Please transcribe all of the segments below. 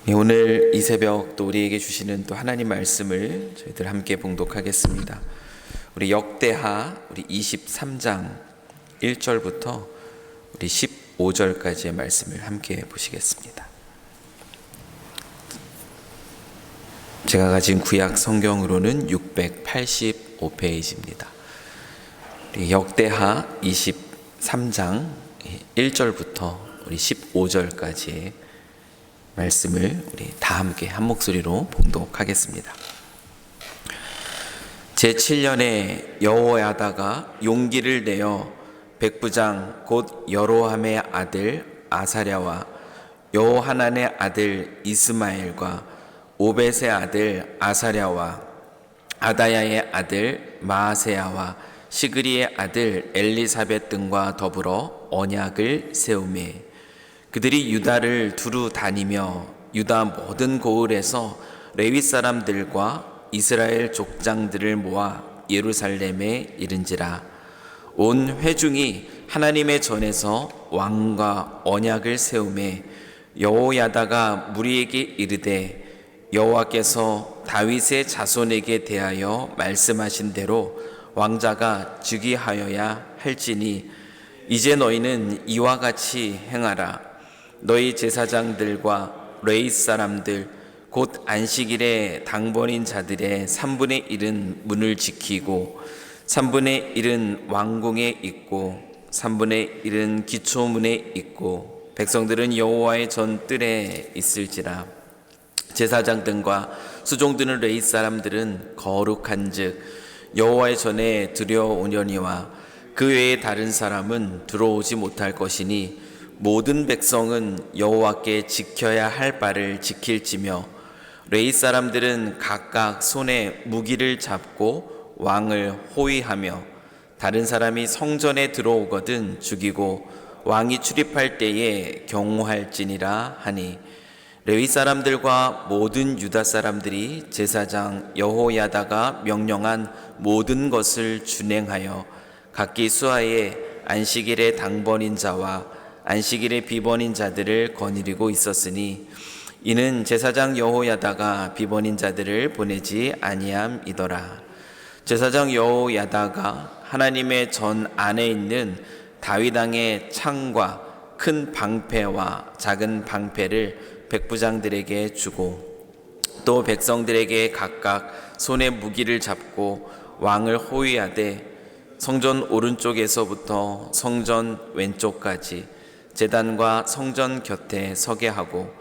오늘 이 새벽 또 우리에게 주시는 또 하나님 말씀을 저희들 함께 봉독하겠습니다. 우리 역대하 우리 23장 1절부터 우리 15절까지의 말씀을 함께 보시겠습니다. 제가 가진 구약 성경으로는 685페이지입니다. 우리 역대하 23장 1절부터 우리 15절까지의 말씀을 우리 다 함께 한 목소리로 봉독하겠습니다. 제7년에 여호야다가 용기를 내어 백부장 곧 여로함의 아들 아사랴와 여호하난의 아들 이스마엘과 오벳의 아들 아사랴와 아다야의 아들 마아세야와 시그리의 아들 엘리사벳 등과 더불어 언약을 세우매 그들이 유다를 두루 다니며 유다 모든 고을에서 레위 사람들과 이스라엘 족장들을 모아 예루살렘에 이른지라. 온 회중이 하나님의 전에서 왕과 언약을 세우매 여호야다가 무리에게 이르되 여호와께서 다윗의 자손에게 대하여 말씀하신 대로 왕자가 즉위하여야 할지니 이제 너희는 이와 같이 행하라. 너희 제사장들과 레위 사람들 곧 안식일에 당번인 자들의 3분의 1은 문을 지키고 3분의 1은 왕궁에 있고 3분의 1은 기초문에 있고 백성들은 여호와의 전뜰에 있을지라. 제사장들과 수종드는 레위 사람들은 거룩한즉 여호와의 전에 들여오려니와 그 외에 다른 사람은 들어오지 못할 것이니 모든 백성은 여호와께 지켜야 할 바를 지킬지며 레위 사람들은 각각 손에 무기를 잡고 왕을 호위하며 다른 사람이 성전에 들어오거든 죽이고 왕이 출입할 때에 경호할지니라 하니 레위 사람들과 모든 유다 사람들이 제사장 여호야다가 명령한 모든 것을 준행하여 각기 수하에 안식일의 당번인 자와 안식일의 비번인 자들을 거느리고 있었으니 이는 제사장 여호야다가 비번인 자들을 보내지 아니함이더라. 제사장 여호야다가 하나님의 전 안에 있는 다윗 왕의 창과 큰 방패와 작은 방패를 백부장들에게 주고 또 백성들에게 각각 손에 무기를 잡고 왕을 호위하되 성전 오른쪽에서부터 성전 왼쪽까지 제단과 성전 곁에 서게 하고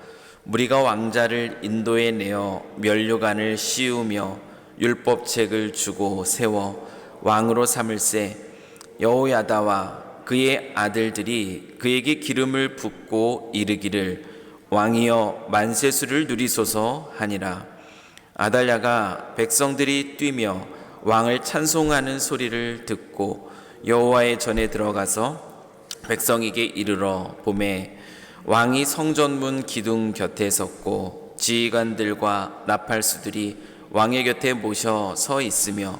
무리가 왕자를 인도에 내어 면류관을 씌우며 율법책을 주고 세워 왕으로 삼을세 여호야다와 그의 아들들이 그에게 기름을 붓고 이르기를 왕이여 만세수를 누리소서 하니라. 아달랴가 백성들이 뛰며 왕을 찬송하는 소리를 듣고 여호와의 전에 들어가서 백성에게 이르러 보매 왕이 성전문 기둥 곁에 섰고 지휘관들과 나팔수들이 왕의 곁에 모셔 서 있으며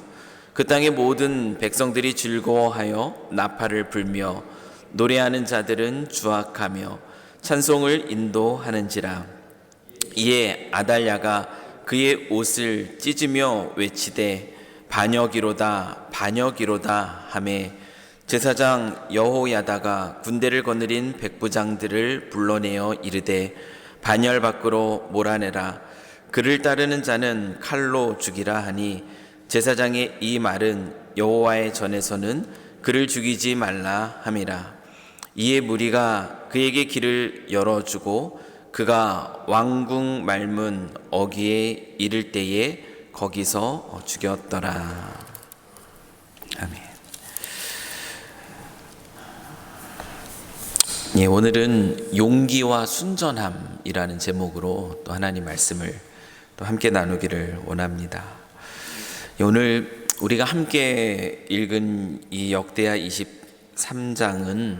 그 땅의 모든 백성들이 즐거워하여 나팔을 불며 노래하는 자들은 주악하며 찬송을 인도하는지라. 이에 아달랴가 그의 옷을 찢으며 외치되 반역이로다 반역이로다 하매 제사장 여호야다가 군대를 거느린 백부장들을 불러내어 이르되 반열 밖으로 몰아내라. 그를 따르는 자는 칼로 죽이라 하니 제사장의 이 말은 여호와의 전에서는 그를 죽이지 말라 함이라. 이에 무리가 그에게 길을 열어주고 그가 왕궁 말문 어귀에 이를 때에 거기서 죽였더라. 아멘. 예, 오늘은 용기와 순전함이라는 제목으로 또 하나님 말씀을 또 함께 나누기를 원합니다. 예, 오늘 우리가 함께 읽은 이 역대하 23장은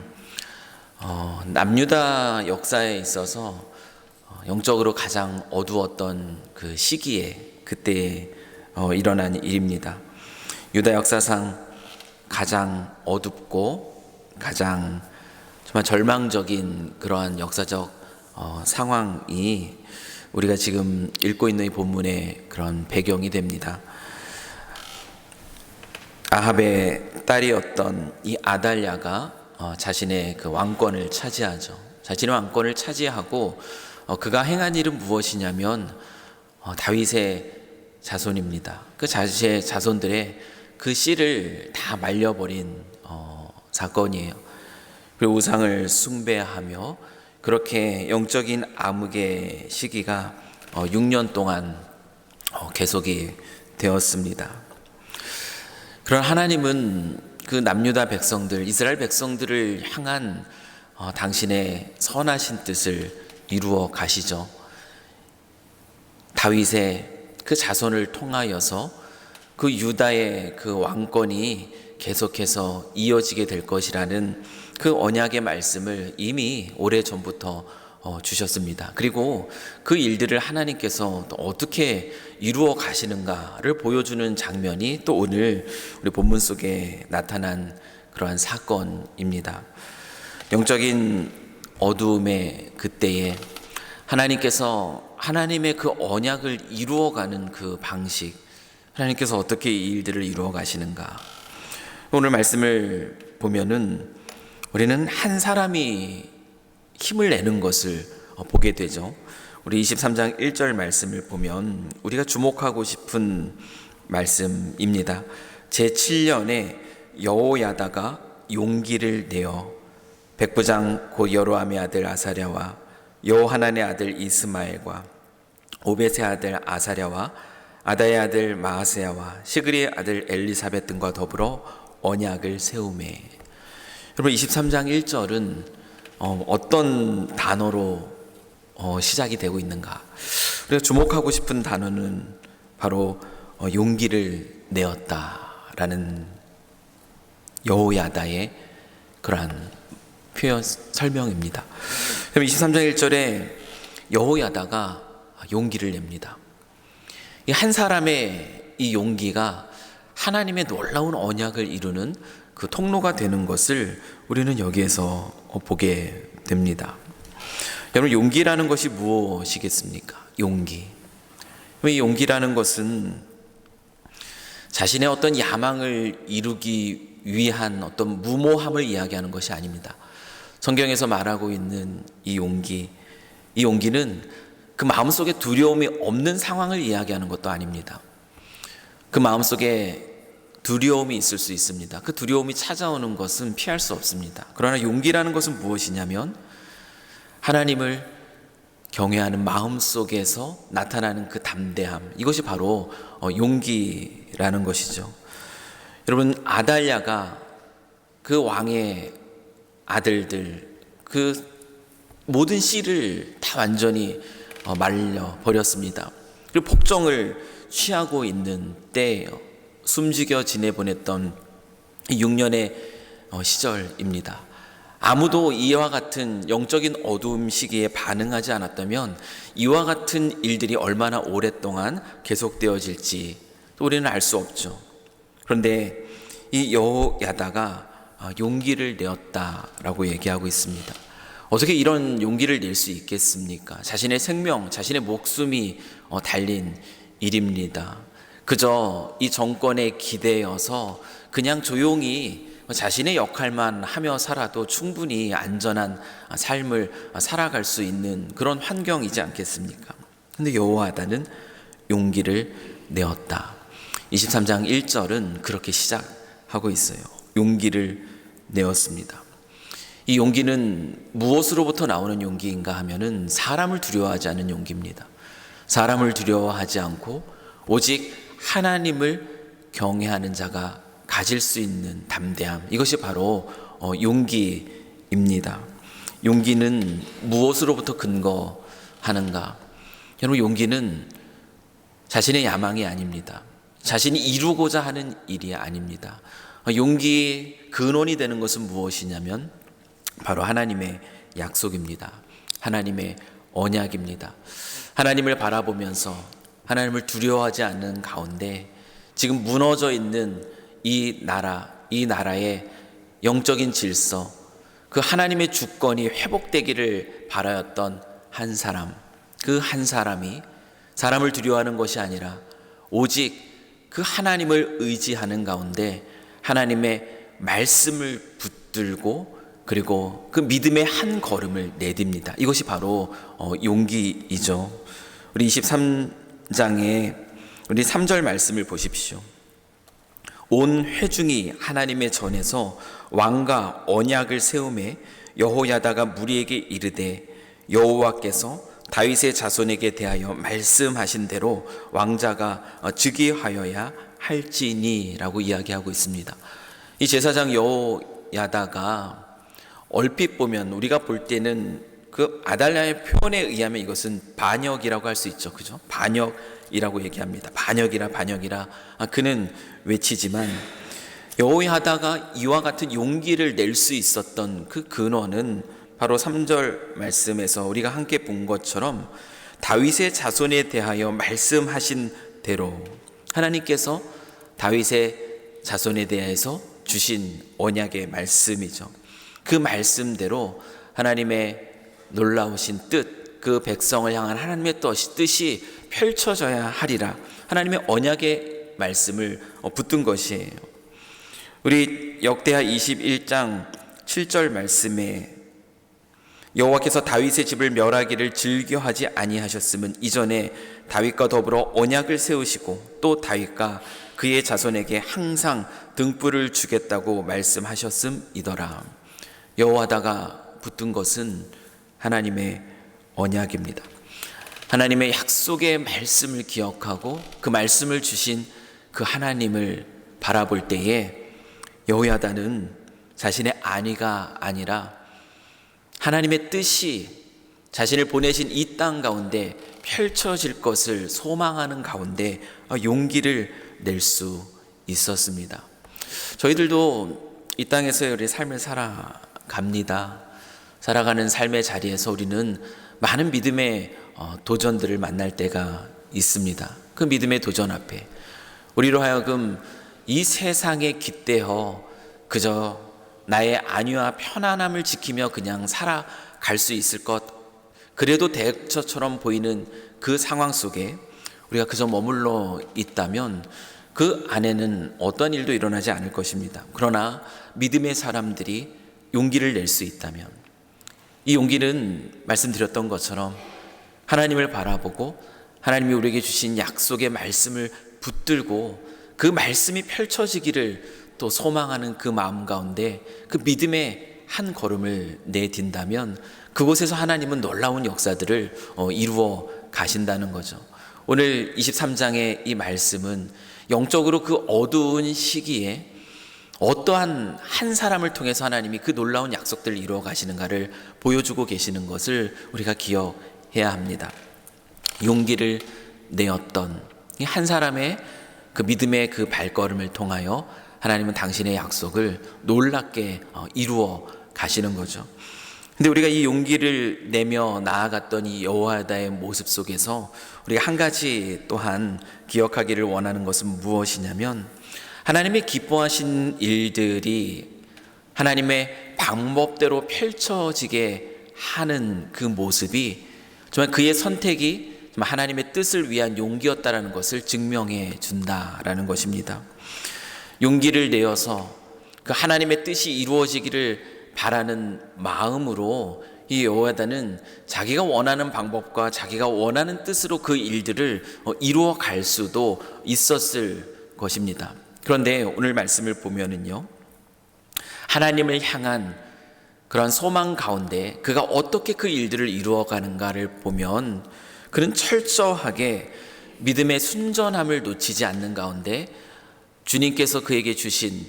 남유다 역사에 있어서 영적으로 가장 어두웠던 그 시기에 그때에 일어난 일입니다. 유다 역사상 가장 어둡고 가장 정말 절망적인 그러한 역사적 상황이 우리가 지금 읽고 있는 이 본문의 그런 배경이 됩니다. 아합의 딸이었던 이 아달랴가 자신의 그 왕권을 차지하죠. 자신의 왕권을 차지하고 그가 행한 일은 무엇이냐면 다윗의 자손입니다. 그 자신의 자손들의 그 씨를 다 말려버린 사건이에요. 그리고 우상을 숭배하며 그렇게 영적인 암흑의 시기가 6년 동안 계속이 되었습니다. 그런 하나님은 그 남유다 백성들, 이스라엘 백성들을 향한 당신의 선하신 뜻을 이루어 가시죠. 다윗의 그 자손을 통하여서 그 유다의 그 왕권이 계속해서 이어지게 될 것이라는 그 언약의 말씀을 이미 오래전부터 주셨습니다. 그리고 그 일들을 하나님께서 또 어떻게 이루어 가시는가를 보여주는 장면이 또 오늘 우리 본문 속에 나타난 그러한 사건입니다. 영적인 어두움의 그때에 하나님께서 하나님의 그 언약을 이루어가는 그 방식, 하나님께서 어떻게 이 일들을 이루어 가시는가. 오늘 말씀을 보면은 우리는 한 사람이 힘을 내는 것을 보게 되죠. 우리 23장 1절 말씀을 보면 우리가 주목하고 싶은 말씀입니다. 제7년에 여호야다가 용기를 내어 백부장 곧 여로함의 아들 아사랴와 여호하난의 아들 이스마엘과 오벳의 아들 아사랴와 아다의 아들 마아세야와 시그리의 아들 엘리사벳 등과 더불어 언약을 세우매. 여러분 23장 1절은 어떤 단어로 시작이 되고 있는가? 우리가 주목하고 싶은 단어는 바로 용기를 내었다라는 여호야다의 그러한 표현 설명입니다. 23장 1절에 여호야다가 용기를 냅니다. 한 사람의 이 용기가 하나님의 놀라운 언약을 이루는 그 통로가 되는 것을 우리는 여기에서 보게 됩니다. 여러분, 용기라는 것이 무엇이겠습니까? 용기. 이 용기라는 것은 자신의 어떤 야망을 이루기 위한 어떤 무모함을 이야기하는 것이 아닙니다. 성경에서 말하고 있는 이 용기는 그 마음속에 두려움이 없는 상황을 이야기하는 것도 아닙니다. 그 마음속에 두려움이 있을 수 있습니다. 그 두려움이 찾아오는 것은 피할 수 없습니다. 그러나 용기라는 것은 무엇이냐면 하나님을 경외하는 마음 속에서 나타나는 그 담대함, 이것이 바로 용기라는 것이죠. 여러분, 아달랴가 그 왕의 아들들 그 모든 씨를 다 완전히 말려 버렸습니다. 그리고 복종을 취하고 있는 때예요. 숨죽여 지내보냈던 6년의 시절입니다. 아무도 이와 같은 영적인 어두움 시기에 반응하지 않았다면 이와 같은 일들이 얼마나 오랫동안 계속되어질지 우리는 알 수 없죠. 그런데 이 여호야다가 용기를 내었다라고 얘기하고 있습니다. 어떻게 이런 용기를 낼 수 있겠습니까? 자신의 생명, 자신의 목숨이 달린 일입니다. 그저 이 정권에 기대어서 그냥 조용히 자신의 역할만 하며 살아도 충분히 안전한 삶을 살아갈 수 있는 그런 환경이지 않겠습니까? 근데 여호야다는 용기를 내었다. 23장 1절은 그렇게 시작하고 있어요. 용기를 내었습니다. 이 용기는 무엇으로부터 나오는 용기인가 하면은 사람을 두려워하지 않는 용기입니다. 사람을 두려워하지 않고 오직 하나님을 경외하는 자가 가질 수 있는 담대함, 이것이 바로 용기입니다. 용기는 무엇으로부터 근거하는가? 여러분, 용기는 자신의 야망이 아닙니다. 자신이 이루고자 하는 일이 아닙니다. 용기의 근원이 되는 것은 무엇이냐면 바로 하나님의 약속입니다. 하나님의 언약입니다. 하나님을 바라보면서 하나님을 두려워하지 않는 가운데 지금 무너져 있는 이 나라의 영적인 질서, 그 하나님의 주권이 회복되기를 바라였던 한 사람, 그 한 사람이 사람을 두려워하는 것이 아니라 오직 그 하나님을 의지하는 가운데 하나님의 말씀을 붙들고 그리고 그 믿음의 한 걸음을 내딥니다. 이것이 바로 용기이죠. 우리 23장에 우리 3절 말씀을 보십시오. 온 회중이 하나님의 전에서 왕과 언약을 세우매 여호야다가 무리에게 이르되 여호와께서 다윗의 자손에게 대하여 말씀하신 대로 왕자가 즉위하여야 할지니라고 이야기하고 있습니다. 이 제사장 여호야다가 얼핏 보면 우리가 볼 때는 그 아달랴의 표현에 의하면 이것은 반역이라고 할 수 있죠. 그죠? 반역이라고 얘기합니다. 반역이라 그는 외치지만 여호야다가 이와 같은 용기를 낼 수 있었던 그 근원은 바로 3절 말씀에서 우리가 함께 본 것처럼 다윗의 자손에 대하여 말씀하신 대로 하나님께서 다윗의 자손에 대해서 주신 언약의 말씀이죠. 그 말씀대로 하나님의 놀라우신 뜻, 그 백성을 향한 하나님의 뜻이 펼쳐져야 하리라. 하나님의 언약의 말씀을 붙든 것이에요. 우리 역대하 21장 7절 말씀에 여호와께서 다윗의 집을 멸하기를 즐겨하지 아니하셨음은 이전에 다윗과 더불어 언약을 세우시고 또 다윗과 그의 자손에게 항상 등불을 주겠다고 말씀하셨음이더라. 여호와다가 붙든 것은 하나님의 언약입니다. 하나님의 약속의 말씀을 기억하고 그 말씀을 주신 그 하나님을 바라볼 때에 여호야다는 자신의 안위가 아니라 하나님의 뜻이 자신을 보내신 이 땅 가운데 펼쳐질 것을 소망하는 가운데 용기를 낼 수 있었습니다. 저희들도 이 땅에서 우리 삶을 살아갑니다. 살아가는 삶의 자리에서 우리는 많은 믿음의 도전들을 만날 때가 있습니다. 그 믿음의 도전 앞에 우리로 하여금 이 세상에 깃대어 그저 나의 안위와 편안함을 지키며 그냥 살아갈 수 있을 것, 그래도 대처처럼 보이는 그 상황 속에 우리가 그저 머물러 있다면 그 안에는 어떤 일도 일어나지 않을 것입니다. 그러나 믿음의 사람들이 용기를 낼 수 있다면 이 용기는 말씀드렸던 것처럼 하나님을 바라보고 하나님이 우리에게 주신 약속의 말씀을 붙들고 그 말씀이 펼쳐지기를 또 소망하는 그 마음 가운데 그 믿음의 한 걸음을 내딘다면 그곳에서 하나님은 놀라운 역사들을 이루어 가신다는 거죠. 오늘 23장의 이 말씀은 영적으로 그 어두운 시기에 어떠한 한 사람을 통해서 하나님이 그 놀라운 약속들을 이루어 가시는가를 보여주고 계시는 것을 우리가 기억해야 합니다. 용기를 내었던 이 한 사람의 그 믿음의 그 발걸음을 통하여 하나님은 당신의 약속을 놀랍게 이루어 가시는 거죠. 근데 우리가 이 용기를 내며 나아갔던 이 여호야다의 모습 속에서 우리가 한 가지 또한 기억하기를 원하는 것은 무엇이냐면 하나님의 기뻐하신 일들이 하나님의 방법대로 펼쳐지게 하는 그 모습이 정말 그의 선택이 하나님의 뜻을 위한 용기였다라는 것을 증명해 준다라는 것입니다. 용기를 내어서 그 하나님의 뜻이 이루어지기를 바라는 마음으로 이 여호야다는 자기가 원하는 방법과 자기가 원하는 뜻으로 그 일들을 이루어 갈 수도 있었을 것입니다. 그런데 오늘 말씀을 보면은요, 하나님을 향한 그런 소망 가운데 그가 어떻게 그 일들을 이루어 가는가를 보면 그는 철저하게 믿음의 순전함을 놓치지 않는 가운데 주님께서 그에게 주신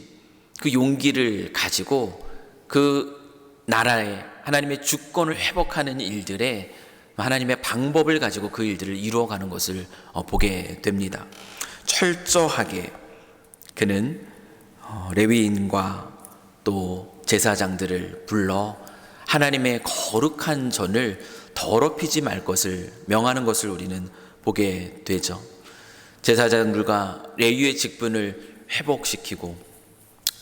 그 용기를 가지고 그 나라의 하나님의 주권을 회복하는 일들에 하나님의 방법을 가지고 그 일들을 이루어가는 것을 보게 됩니다. 철저하게 그는 레위인과 또 제사장들을 불러 하나님의 거룩한 전을 더럽히지 말 것을 명하는 것을 우리는 보게 되죠. 제사장들과 레위의 직분을 회복시키고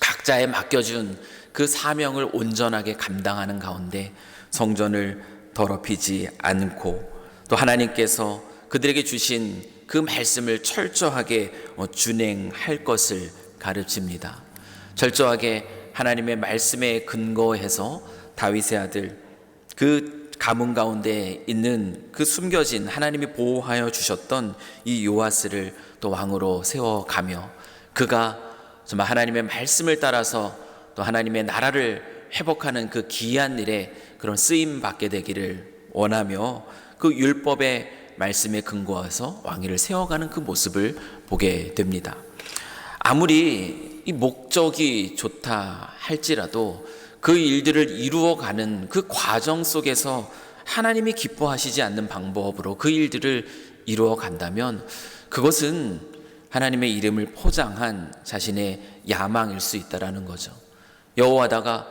각자에 맡겨준 그 사명을 온전하게 감당하는 가운데 성전을 더럽히지 않고 또 하나님께서 그들에게 주신 그 말씀을 철저하게 준행할 것을 가르칩니다. 철저하게 하나님의 말씀에 근거해서 다윗의 아들, 그 가문 가운데 있는 그 숨겨진 하나님이 보호하여 주셨던 이 요아스를 또 왕으로 세워가며, 그가 정말 하나님의 말씀을 따라서 또 하나님의 나라를 회복하는 그 귀한 일에 그런 쓰임 받게 되기를 원하며, 그 율법의 말씀에 근거해서 왕위를 세워가는 그 모습을 보게 됩니다. 아무리 이 목적이 좋다 할지라도 그 일들을 이루어가는 그 과정 속에서 하나님이 기뻐하시지 않는 방법으로 그 일들을 이루어 간다면 그것은 하나님의 이름을 포장한 자신의 야망일 수 있다라는 거죠. 여호와다가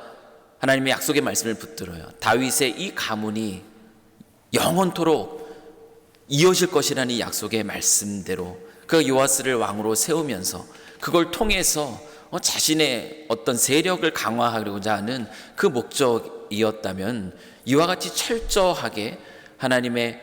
하나님의 약속의 말씀을 붙들어요. 다윗의 이 가문이 영원토록 이어질 것이라는 이 약속의 말씀대로 그 요아스를 왕으로 세우면서 그걸 통해서 자신의 어떤 세력을 강화하려고자 하는 그 목적이었다면, 이와 같이 철저하게 하나님의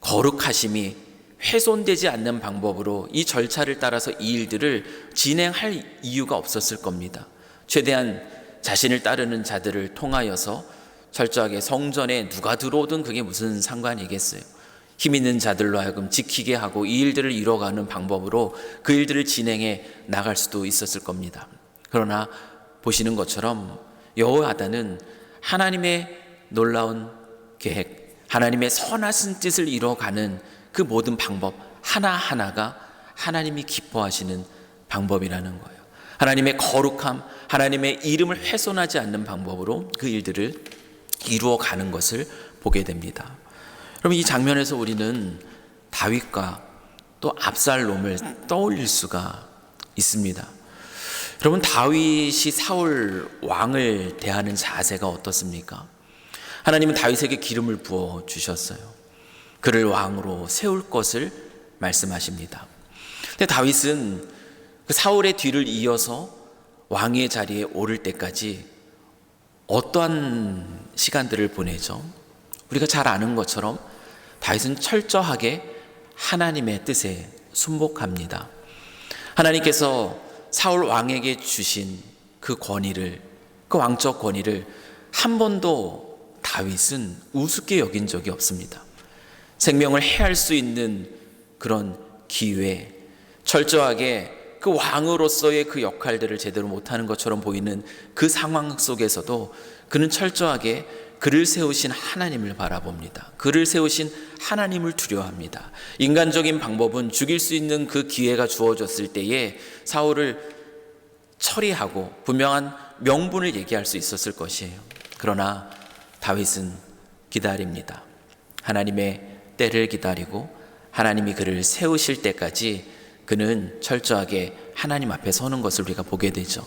거룩하심이 훼손되지 않는 방법으로 이 절차를 따라서 이 일들을 진행할 이유가 없었을 겁니다. 최대한 자신을 따르는 자들을 통하여서 철저하게 성전에 누가 들어오든 그게 무슨 상관이겠어요. 힘 있는 자들로 하여금 지키게 하고 이 일들을 이뤄가는 방법으로 그 일들을 진행해 나갈 수도 있었을 겁니다. 그러나 보시는 것처럼 여호야다는 하나님의 놀라운 계획, 하나님의 선하신 뜻을 이뤄가는 그 모든 방법 하나하나가 하나님이 기뻐하시는 방법이라는 거예요. 하나님의 거룩함, 하나님의 이름을 훼손하지 않는 방법으로 그 일들을 이루어가는 것을 보게 됩니다. 그럼 이 장면에서 우리는 다윗과 또 압살롬을 떠올릴 수가 있습니다. 여러분, 다윗이 사울 왕을 대하는 자세가 어떻습니까? 하나님은 다윗에게 기름을 부어 주셨어요. 그를 왕으로 세울 것을 말씀하십니다. 근데 다윗은 그 사울의 뒤를 이어서 왕의 자리에 오를 때까지 어떠한 시간들을 보내죠? 우리가 잘 아는 것처럼 다윗은 철저하게 하나님의 뜻에 순복합니다. 하나님께서 사울 왕에게 주신 그 권위를, 그 왕적 권위를 한 번도 다윗은 우습게 여긴 적이 없습니다. 생명을 해할 수 있는 그런 기회, 철저하게 그 왕으로서의 그 역할들을 제대로 못하는 것처럼 보이는 그 상황 속에서도 그는 철저하게 그를 세우신 하나님을 바라봅니다. 그를 세우신 하나님을 두려워합니다. 인간적인 방법은 죽일 수 있는 그 기회가 주어졌을 때에 사울을 처리하고 분명한 명분을 얘기할 수 있었을 것이에요. 그러나 다윗은 기다립니다. 하나님의 때를 기다리고 하나님이 그를 세우실 때까지 그는 철저하게 하나님 앞에 서는 것을 우리가 보게 되죠.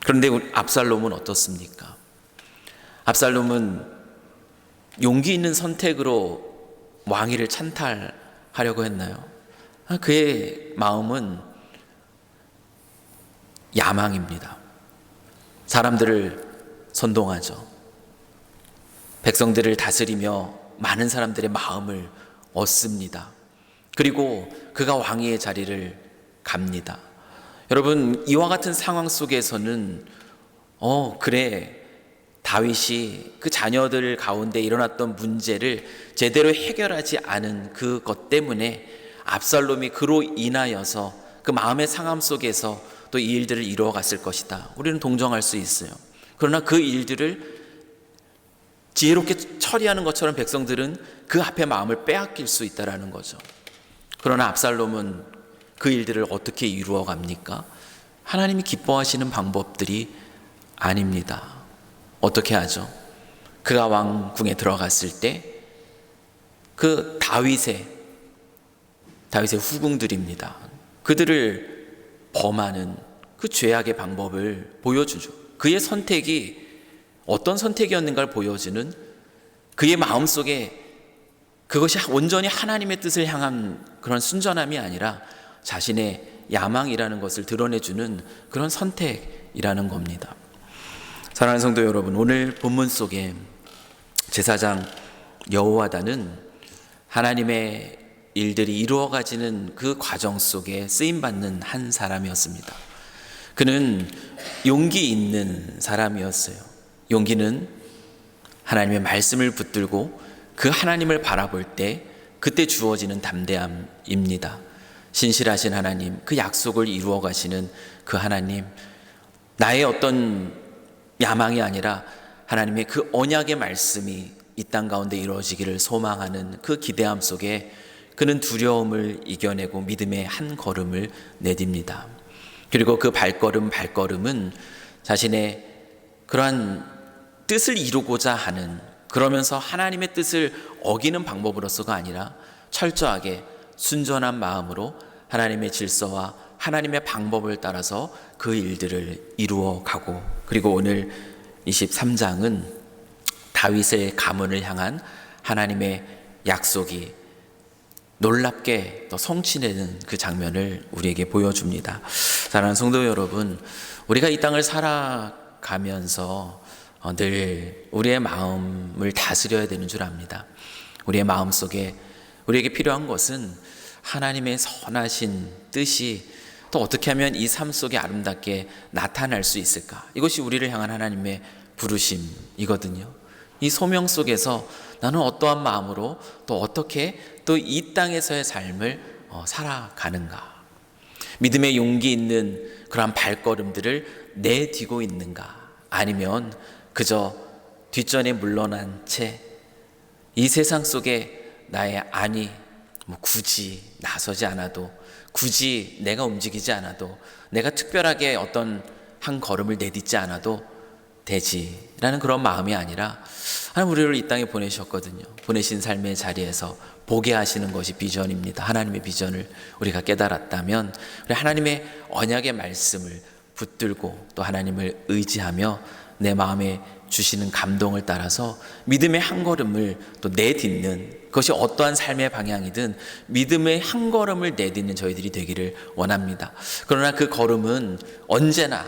그런데 압살롬은 어떻습니까? 압살롬은 용기 있는 선택으로 왕위를 찬탈하려고 했나요? 그의 마음은 야망입니다. 사람들을 선동하죠. 백성들을 다스리며 많은 사람들의 마음을 얻습니다. 그리고 그가 왕위의 자리를 갑니다. 여러분, 이와 같은 상황 속에서는 그래, 다윗이 그 자녀들 가운데 일어났던 문제를 제대로 해결하지 않은 그것 때문에 압살롬이 그로 인하여서 그 마음의 상함 속에서 또 이 일들을 이루어갔을 것이다. 우리는 동정할 수 있어요. 그러나 그 일들을 지혜롭게 처리하는 것처럼 백성들은 그 앞에 마음을 빼앗길 수 있다는 거죠. 그러나 압살롬은 그 일들을 어떻게 이루어 갑니까? 하나님이 기뻐하시는 방법들이 아닙니다. 어떻게 하죠? 그가 왕궁에 들어갔을 때 그 다윗의 후궁들입니다. 그들을 범하는 그 죄악의 방법을 보여주죠. 그의 선택이 어떤 선택이었는가를 보여주는, 그의 마음속에 그것이 온전히 하나님의 뜻을 향한 그런 순전함이 아니라 자신의 야망이라는 것을 드러내주는 그런 선택이라는 겁니다. 사랑하는 성도 여러분, 오늘 본문 속에 제사장 여호야다는 하나님의 일들이 이루어가지는 그 과정 속에 쓰임받는 한 사람이었습니다. 그는 용기 있는 사람이었어요. 용기는 하나님의 말씀을 붙들고 그 하나님을 바라볼 때 그때 주어지는 담대함입니다. 신실하신 하나님, 그 약속을 이루어 가시는 그 하나님, 나의 어떤 야망이 아니라 하나님의 그 언약의 말씀이 이 땅 가운데 이루어지기를 소망하는 그 기대함 속에 그는 두려움을 이겨내고 믿음의 한 걸음을 내딥니다. 그리고 그 발걸음은 자신의 그러한 뜻을 이루고자 하는, 그러면서 하나님의 뜻을 어기는 방법으로서가 아니라 철저하게 순전한 마음으로 하나님의 질서와 하나님의 방법을 따라서 그 일들을 이루어 가고, 그리고 오늘 23장은 다윗의 가문을 향한 하나님의 약속이 놀랍게 또 성취되는 그 장면을 우리에게 보여줍니다. 사랑하는 성도 여러분, 우리가 이 땅을 살아가면서 늘 우리의 마음을 다스려야 되는 줄 압니다. 우리의 마음 속에 우리에게 필요한 것은 하나님의 선하신 뜻이 또 어떻게 하면 이 삶 속에 아름답게 나타날 수 있을까? 이것이 우리를 향한 하나님의 부르심이거든요. 이 소명 속에서 나는 어떠한 마음으로 또 어떻게 또 이 땅에서의 삶을 살아가는가? 믿음의 용기 있는 그러한 발걸음들을 내디고 있는가? 아니면 그저 뒷전에 물러난 채 이 세상 속에 나의 굳이 나서지 않아도, 굳이 내가 움직이지 않아도, 내가 특별하게 어떤 한 걸음을 내딛지 않아도 되지라는 그런 마음이 아니라, 하나님 우리를 이 땅에 보내셨거든요. 보내신 삶의 자리에서 보게 하시는 것이 비전입니다. 하나님의 비전을 우리가 깨달았다면 우리 하나님의 언약의 말씀을 붙들고 또 하나님을 의지하며 내 마음에 주시는 감동을 따라서 믿음의 한 걸음을 또 내딛는, 그것이 어떠한 삶의 방향이든 믿음의 한 걸음을 내딛는 저희들이 되기를 원합니다. 그러나 그 걸음은 언제나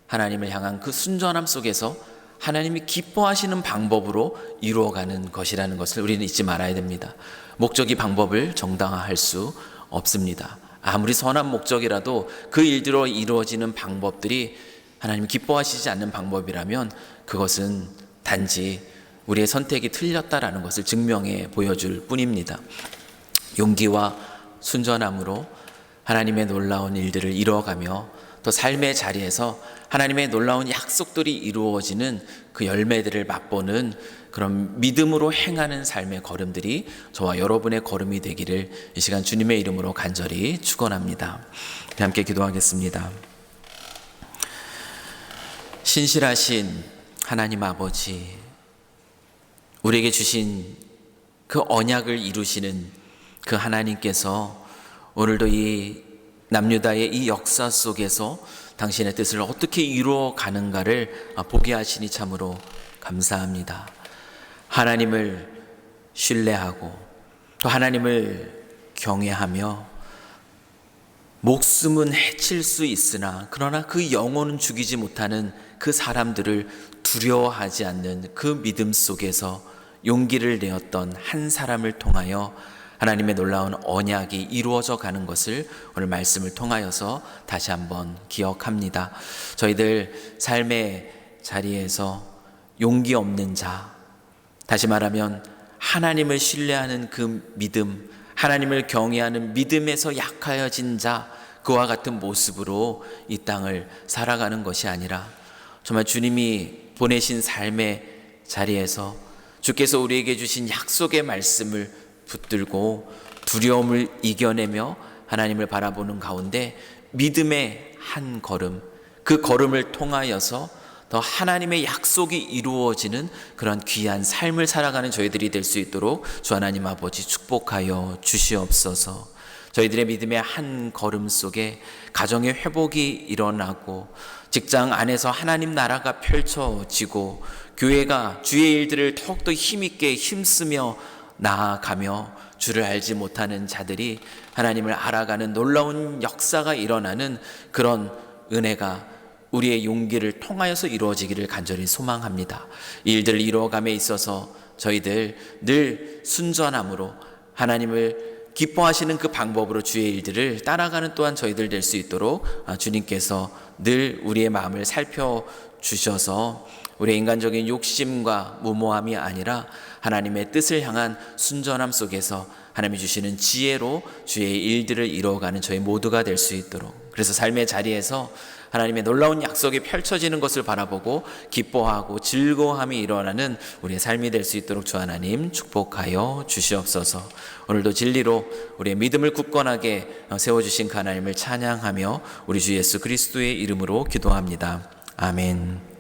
하나님을 향한 그 순전함 속에서 하나님이 기뻐하시는 방법으로 이루어가는 것이라는 것을 우리는 잊지 말아야 됩니다. 목적이 방법을 정당화할 수 없습니다. 아무리 선한 목적이라도 그 일들로 이루어지는 방법들이 하나님이 기뻐하시지 않는 방법이라면 그것은 단지 우리의 선택이 틀렸다라는 것을 증명해 보여줄 뿐입니다. 용기와 순전함으로 하나님의 놀라운 일들을 이루어가며 또 삶의 자리에서 하나님의 놀라운 약속들이 이루어지는 그 열매들을 맛보는 그런 믿음으로 행하는 삶의 걸음들이 저와 여러분의 걸음이 되기를 이 시간 주님의 이름으로 간절히 축원합니다. 함께 기도하겠습니다. 신실하신 하나님 아버지, 우리에게 주신 그 언약을 이루시는 그 하나님께서 오늘도 이 남유다의 이 역사 속에서 당신의 뜻을 어떻게 이루어 가는가를 보게 하시니 참으로 감사합니다. 하나님을 신뢰하고 또 하나님을 경외하며 목숨은 해칠 수 있으나 그러나 그 영혼은 죽이지 못하는 그 사람들을 두려워하지 않는 그 믿음 속에서 용기를 내었던 한 사람을 통하여 하나님의 놀라운 언약이 이루어져 가는 것을 오늘 말씀을 통하여서 다시 한번 기억합니다. 저희들 삶의 자리에서 용기 없는 자, 다시 말하면 하나님을 신뢰하는 그 믿음, 하나님을 경외하는 믿음에서 약하여진 자, 그와 같은 모습으로 이 땅을 살아가는 것이 아니라 정말 주님이 보내신 삶의 자리에서 주께서 우리에게 주신 약속의 말씀을 붙들고 두려움을 이겨내며 하나님을 바라보는 가운데 믿음의 한 걸음, 그 걸음을 통하여서 더 하나님의 약속이 이루어지는 그런 귀한 삶을 살아가는 저희들이 될 수 있도록 주 하나님 아버지 축복하여 주시옵소서. 저희들의 믿음의 한 걸음 속에 가정의 회복이 일어나고 직장 안에서 하나님 나라가 펼쳐지고 교회가 주의 일들을 더욱더 힘있게 힘쓰며 나아가며 주를 알지 못하는 자들이 하나님을 알아가는 놀라운 역사가 일어나는 그런 은혜가 우리의 용기를 통하여서 이루어지기를 간절히 소망합니다. 이 일들을 이루어감에 있어서 저희들 늘 순전함으로 하나님을 기뻐하시는 그 방법으로 주의 일들을 따라가는 또한 저희들 될 수 있도록 주님께서 늘 우리의 마음을 살펴주셔서 우리의 인간적인 욕심과 무모함이 아니라 하나님의 뜻을 향한 순전함 속에서 하나님이 주시는 지혜로 주의 일들을 이루어가는 저희 모두가 될 수 있도록, 그래서 삶의 자리에서 하나님의 놀라운 약속이 펼쳐지는 것을 바라보고 기뻐하고 즐거움이 일어나는 우리의 삶이 될 수 있도록 주 하나님 축복하여 주시옵소서. 오늘도 진리로 우리의 믿음을 굳건하게 세워주신 그 하나님을 찬양하며 우리 주 예수 그리스도의 이름으로 기도합니다. 아멘.